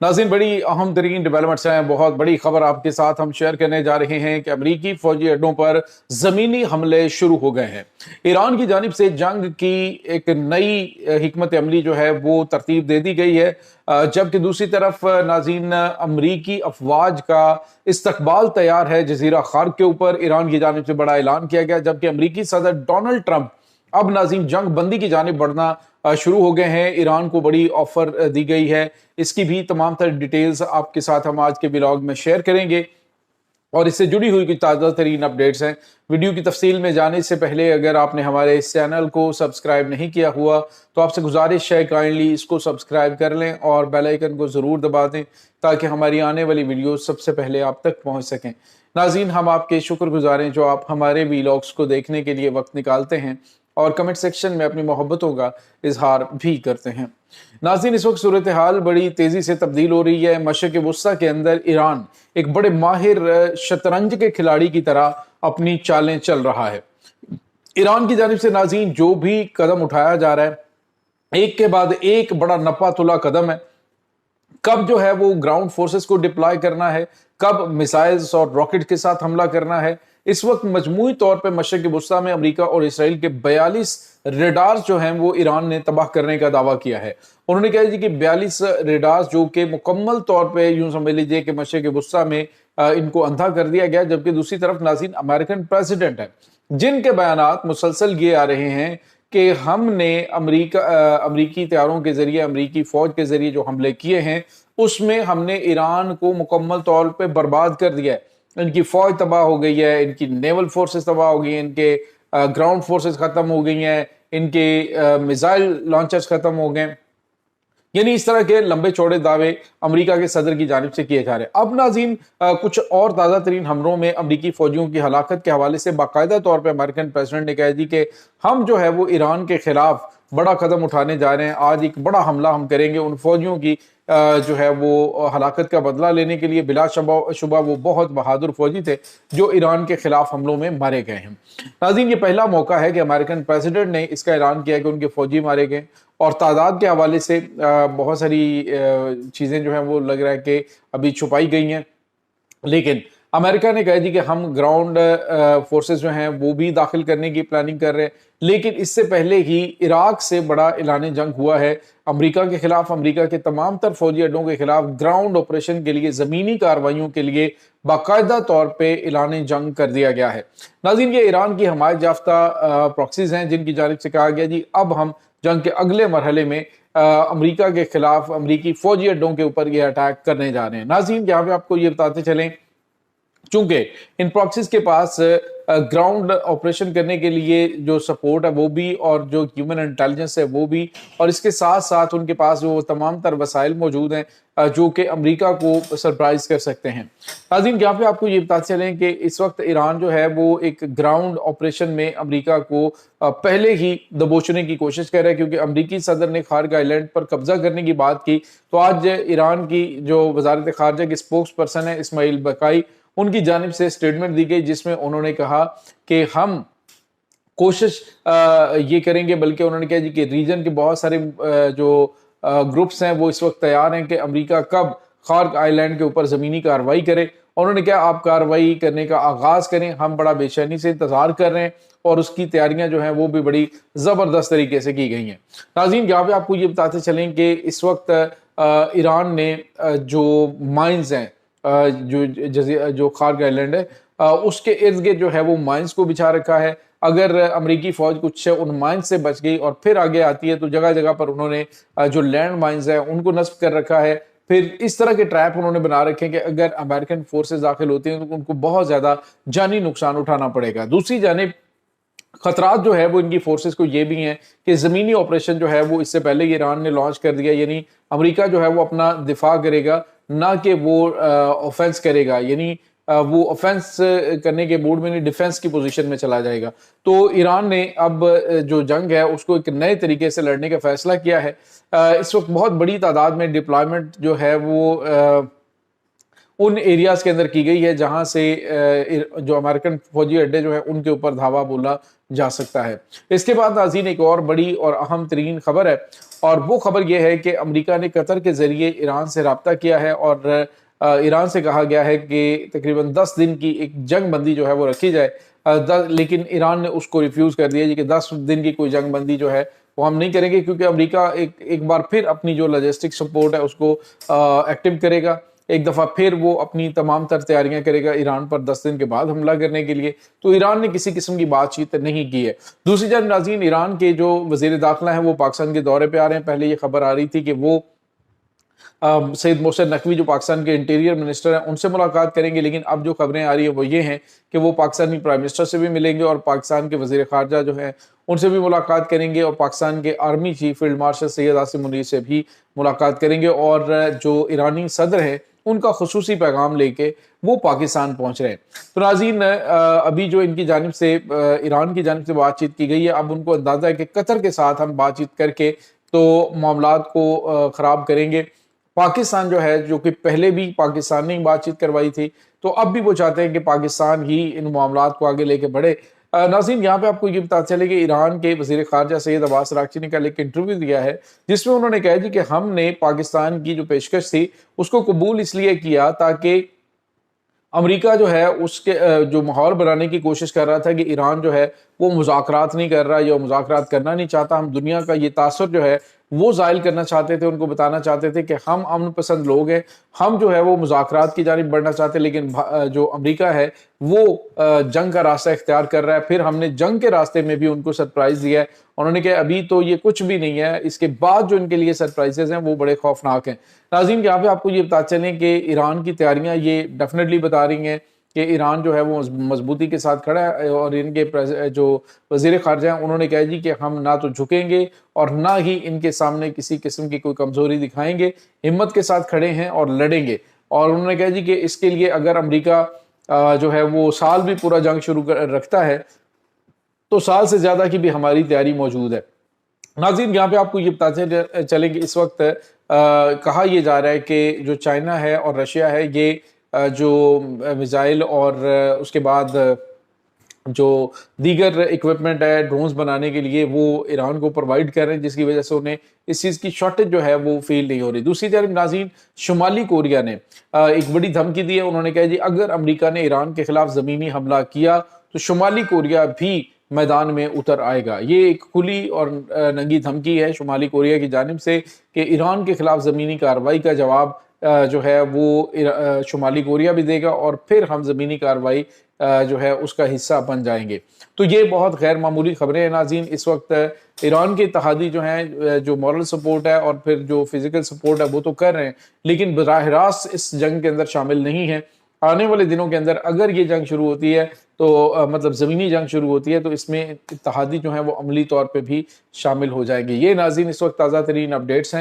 नाज़रीन, बड़ी अहम तरीन डेवलपमेंट्स हैं। बहुत बड़ी खबर आपके साथ हम शेयर करने जा रहे हैं कि अमरीकी फौजी अड्डों पर ज़मीनी हमले शुरू हो गए हैं। ईरान की जानिब से जंग की एक नई हिकमत अमली जो है वो तरतीब दे दी गई है, जबकि दूसरी तरफ नाज़रीन अमरीकी अफवाज का इस्तकबाल तैयार है जजीरा खार्क के ऊपर। ईरान की जानिब से बड़ा ऐलान किया गया, जबकि अमरीकी सदर डोनाल्ड ट्रंप अब नाज़रीन जंग बंदी की जानिब बढ़ना शुरू हो गए हैं। ईरान को बड़ी ऑफर दी गई है। इसकी भी तमाम तरह डिटेल्स आपके साथ हम आज के ब्लॉग में शेयर करेंगे और इससे जुड़ी हुई कुछ ताज़ा तरीन अपडेट्स हैं। वीडियो की तफसील में जाने से पहले अगर आपने हमारे इस चैनल को सब्सक्राइब नहीं किया हुआ तो आपसे गुजारिश है काइंडली इसको सब्सक्राइब कर लें और बेल आइकन को ज़रूर दबा दें ताकि हमारी आने वाली वीडियो सबसे पहले आप तक पहुंच सकें। नाज़रीन, हम आपके शुक्रगुजार हैं जो आप हमारे व्लॉग्स को देखने के लिए वक्त निकालते हैं और कमेंट सेक्शन में अपनी मोहब्बतों का इजहार भी करते हैं। नाज़रीन, इस वक्त सूरत हाल बड़ी तेज़ी से तब्दील हो रही है। मशरिक़ वुस्ता के अंदर ईरान एक बड़े माहिर शतरंज के खिलाड़ी की तरह अपनी चालें चल रहा है। ईरान की जानिब से नाज़रीन जो भी कदम उठाया जा रहा है, एक के बाद एक बड़ा नपा तुला कदम है। कब जो है वो ग्राउंड फोर्सेस को डिप्लॉय करना है, कब मिसाइल्स और रॉकेट के साथ हमला करना है। इस वक्त मजमूई तौर पर मशरिक़ वुस्ता में अमेरिका और इसराइल के 42 रेडार्स जो हैं वो ईरान ने तबाह करने का दावा किया है। उन्होंने कहा जी कि 42 रेडार्स जो कि मुकम्मल तौर पे यूं समझ लीजिए कि मशरिक़ वुस्ता में इनको अंधा कर दिया गया। जबकि दूसरी तरफ नाज़रीन अमेरिकन प्रेसिडेंट है जिनके बयानात मुसलसल ये आ रहे हैं कि हमने अमरीकी तैयारों के जरिए, अमरीकी फौज के जरिए जो हमले किए हैं उसमें हमने ईरान को मुकम्मल तौर पर बर्बाद कर दिया है। इनकी फौज तबाह हो गई है, इनकी नेवल फोर्सेस तबाह हो गई हैं, इनके ग्राउंड फोर्सेस खत्म हो गई हैं, इनके मिसाइल लॉन्चर्स खत्म हो गए। यानी इस तरह के लंबे चौड़े दावे अमेरिका के सदर की जानिब से किए जा रहे हैं। अब नाज़रीन कुछ और ताज़ा तरीन हमलों में अमरीकी फौजियों की हलाकत के हवाले से बाकायदा तौर पर अमेरिकन प्रेसिडेंट ने कहा जी कि हम जो है वो ईरान के खिलाफ बड़ा कदम उठाने जा रहे हैं। आज एक बड़ा हमला हम करेंगे उन फौजियों की जो है वो हलाकत का बदला लेने के लिए। बिला शुबा वो बहुत बहादुर फौजी थे जो ईरान के खिलाफ हमलों में मारे गए हैं। नाज़रीन, ये पहला मौका है कि अमेरिकन प्रेसिडेंट ने इसका ऐलान किया कि उनके फौजी मारे गए और तादाद के हवाले से बहुत सारी चीज़ें जो हैं वो लग रहा है कि अभी छुपाई गई हैं। लेकिन अमेरिका ने कहा जी कि हम ग्राउंड फोर्सेस जो हैं वो भी दाखिल करने की प्लानिंग कर रहे हैं। लेकिन इससे पहले ही इराक से बड़ा ऐलान जंग हुआ है अमेरिका के खिलाफ। अमेरिका के तमाम तर फौजी अड्डों के खिलाफ ग्राउंड ऑपरेशन के लिए, ज़मीनी कार्रवाइयों के लिए बाकायदा तौर पर ऐलान जंग कर दिया गया है। नाज़रीन, ये ईरान की हमायत याफ्ता प्रॉक्सीज हैं जिनकी जानिब से कहा गया जी अब हम जंग के अगले मरहले में अमेरिका के खिलाफ अमेरिकी फौजी अड्डों के ऊपर ये अटैक करने जा रहे हैं। नाज़रीन, यहाँ पे आपको ये बताते चलें चूंकि इन प्रॉक्सीज के पास ग्राउंड ऑपरेशन करने के लिए जो सपोर्ट है वो भी और जो ह्यूमन इंटेलिजेंस है वो भी, और इसके साथ साथ उनके पास वो तमाम तर वसाइल मौजूद हैं जो कि अमेरिका को सरप्राइज कर सकते हैं। नाज़रीन, यहाँ पे आपको ये बताते चलें कि इस वक्त ईरान जो है वो एक ग्राउंड ऑपरेशन में अमेरिका को पहले ही दबोचने की कोशिश कर रहा है, क्योंकि अमेरिकी सदर ने खारजा आइलैंड पर कब्जा करने की बात की। तो आज ईरान की जो वजारत खारजा के स्पोक्स पर्सन है इस्माइल बकाई, उनकी जानिब से स्टेटमेंट दी गई जिसमें उन्होंने कहा कि हम कोशिश ये करेंगे, बल्कि उन्होंने कहा जी कि रीजन के बहुत सारे जो ग्रुप्स हैं वो इस वक्त तैयार हैं कि अमेरिका कब खार्क आइलैंड के ऊपर ज़मीनी कार्रवाई करे। उन्होंने कहा आप कार्रवाई करने का आगाज़ करें, हम बड़ा बेचैनी से इंतज़ार कर रहे हैं और उसकी तैयारियां जो हैं वो भी बड़ी ज़बरदस्त तरीके से की गई हैं। नाज़रीन, यहाँ पे आपको ये बताते चलें कि इस वक्त ईरान ने जो माइंस हैं जो खार्क आइलैंड है उसके इर्द गिर्द जो है वो माइंस को बिछा रखा है। अगर अमेरिकी फौज कुछ उन माइंस से बच गई और फिर आगे आती है तो जगह जगह पर उन्होंने जो लैंड माइंस है उनको नस्ब कर रखा है। फिर इस तरह के ट्रैप उन्होंने बना रखे हैं कि अगर अमेरिकन फोर्सेस दाखिल होती हैं तो उनको बहुत ज्यादा जानी नुकसान उठाना पड़ेगा। दूसरी जानिब खतरात जो है वो इनकी फोर्सेस को ये भी हैं कि ज़मीनी ऑपरेशन जो है वो इससे पहले ईरान ने लॉन्च कर दिया, यानी अमेरिका जो है वो अपना दिफा करेगा ना कि वो ऑफेंस करेगा, यानी वो ऑफेंस करने के मूड में नहीं, डिफेंस की पोजीशन में चला जाएगा। तो ईरान ने अब जो जंग है उसको एक नए तरीके से लड़ने का फैसला किया है। इस वक्त बहुत बड़ी तादाद में डिप्लॉयमेंट जो है वो उन एरियाज के अंदर की गई है जहां से जो अमेरिकन फौजी अड्डे जो है उनके ऊपर धावा बोला जा सकता है। इसके बाद नाज़रीन एक और बड़ी और अहम तरीन खबर है, और वो खबर ये है कि अमेरिका ने कतर के ज़रिए ईरान से रब्ता किया है और ईरान से कहा गया है कि तकरीबन 10 दिन की एक जंग बंदी जो है वो रखी जाए। लेकिन ईरान ने उसको रिफ्यूज़ कर दिया जी कि 10 दिन की कोई जंग बंदी जो है वो हम नहीं करेंगे, क्योंकि अमेरिका एक बार फिर अपनी जो लॉजिस्टिक सपोर्ट है उसको एक्टिव करेगा। एक दफ़ा फिर वो अपनी तमाम तर तैयारियां करेगा ईरान पर 10 दिन के बाद हमला करने के लिए। तो ईरान ने किसी किस्म की बातचीत नहीं की है। दूसरी जानब नाज़रीन, ईरान के जो वज़ीर दाखिला हैं वो पाकिस्तान के दौरे पे आ रहे हैं। पहले ये खबर आ रही थी कि वो सईद मोहसिन नकवी जो पाकिस्तान के इंटीरियर मिनिस्टर हैं उनसे मुलाकात करेंगे, लेकिन अब जो खबरें आ रही है वो ये हैं कि वो पाकिस्तानी प्राइम मिनिस्टर से भी मिलेंगे और पाकिस्तान के वज़ीर ख़ारजा जो है उनसे भी मुलाकात करेंगे और पाकिस्तान के army chief field marshal Syed Asim Munir से भी मुलाकात करेंगे। और जो ईरानी सदर हैं उनका खुसूसी पैगाम लेके वो पाकिस्तान पहुंच रहे हैं। तो नाज़रीन, अभी जो इनकी जानिब से ईरान की जानिब से बातचीत की गई है, अब उनको अंदाज़ा है कि कतर के साथ हम बातचीत करके तो मामलात को ख़राब करेंगे। पाकिस्तान जो है, जो कि पहले भी पाकिस्तान ने बातचीत करवाई थी, तो अब भी वो चाहते हैं कि पाकिस्तान ही इन मामलात को आगे लेके बढ़े। नाज़रीन, यहाँ पे आपको ये पता चले कि ईरान के वज़ीर ख़ारजा सैयद अब्बास अराग़ची ने कल एक इंटरव्यू दिया है जिसमें उन्होंने कहा जी कि हमने पाकिस्तान की जो पेशकश थी उसको कबूल इसलिए किया ताकि अमेरिका जो है उसके जो माहौल बनाने की कोशिश कर रहा था कि ईरान जो है वो मुज़ाकरात नहीं कर रहा या मुज़ाकरात करना नहीं चाहता। हम दुनिया का ये तासुर जो है वो ज़ाहिर करना चाहते थे, उनको बताना चाहते थे कि हम अमन पसंद लोग हैं, हम जो है वो मुज़ाकरात की जानिब बढ़ना चाहते हैं। लेकिन जो अमेरिका है वो जंग का रास्ता इख्तियार कर रहा है। फिर हमने जंग के रास्ते में भी उनको सरप्राइज़ दिया है। उन्होंने कहा अभी तो ये कुछ भी नहीं है, इसके बाद जो इनके लिए सरप्राइजेज हैं वो बड़े खौफनाक हैं। नाज़रीन, यहाँ पे आपको ये बता चलें कि ईरान की तैयारियां ये डेफिनेटली बता रही हैं कि ईरान जो है वो मजबूती के साथ खड़ा है और इनके जो वज़ीर ख़ारजा हैं उन्होंने कहा जी कि हम ना तो झुकेंगे और ना ही इनके सामने किसी किस्म की कोई कमज़ोरी दिखाएंगे, हिम्मत के साथ खड़े हैं और लड़ेंगे। और उन्होंने कहा जी कि इसके लिए अगर अमेरिका जो है वो साल भी पूरा जंग शुरू रखता है तो साल से ज़्यादा की भी हमारी तैयारी मौजूद है। नाज़रीन, यहाँ पे आपको ये बताते चलें कि इस वक्त कहा यह जा रहा है कि जो चाइना है और रशिया है ये जो मिसाइल और उसके बाद जो दीगर इक्विपमेंट है ड्रोन्स बनाने के लिए वो ईरान को प्रोवाइड कर रहे हैं, जिसकी वजह से उन्हें इस चीज़ की शॉर्टेज जो है वो फील नहीं हो रही। दूसरी तरफ नाज़रीन, शुमाली कोरिया ने एक बड़ी धमकी दी है। उन्होंने कहा जी अगर अमेरिका ने ईरान के खिलाफ ज़मीनी हमला किया तो शुमाली कोरिया भी मैदान में उतर आएगा। ये एक खुली और नंगी धमकी है शुमाली कोरिया की जानिब से कि ईरान के खिलाफ ज़मीनी कार्रवाई का जवाब जो है वो शुमाली कोरिया भी देगा और फिर हम ज़मीनी कार्रवाई जो है उसका हिस्सा बन जाएंगे। तो ये बहुत गैर मामूली खबरें हैं नाज़रीन। इस वक्त ईरान के इत्तेहादी जो हैं, जो मॉरल सपोर्ट है और फिर जो फिजिकल सपोर्ट है वो तो कर रहे हैं, लेकिन बराह रास्त इस जंग के अंदर शामिल नहीं है। आने वाले दिनों के अंदर अगर ये जंग शुरू होती है तो मतलब ज़मीनी जंग शुरू होती है तो इसमें इत्तेहादी जो हैं वो अमली तौर पे भी शामिल हो जाएंगे। ये नाज़रीन इस वक्त ताज़ा तरीन अपडेट्स हैं।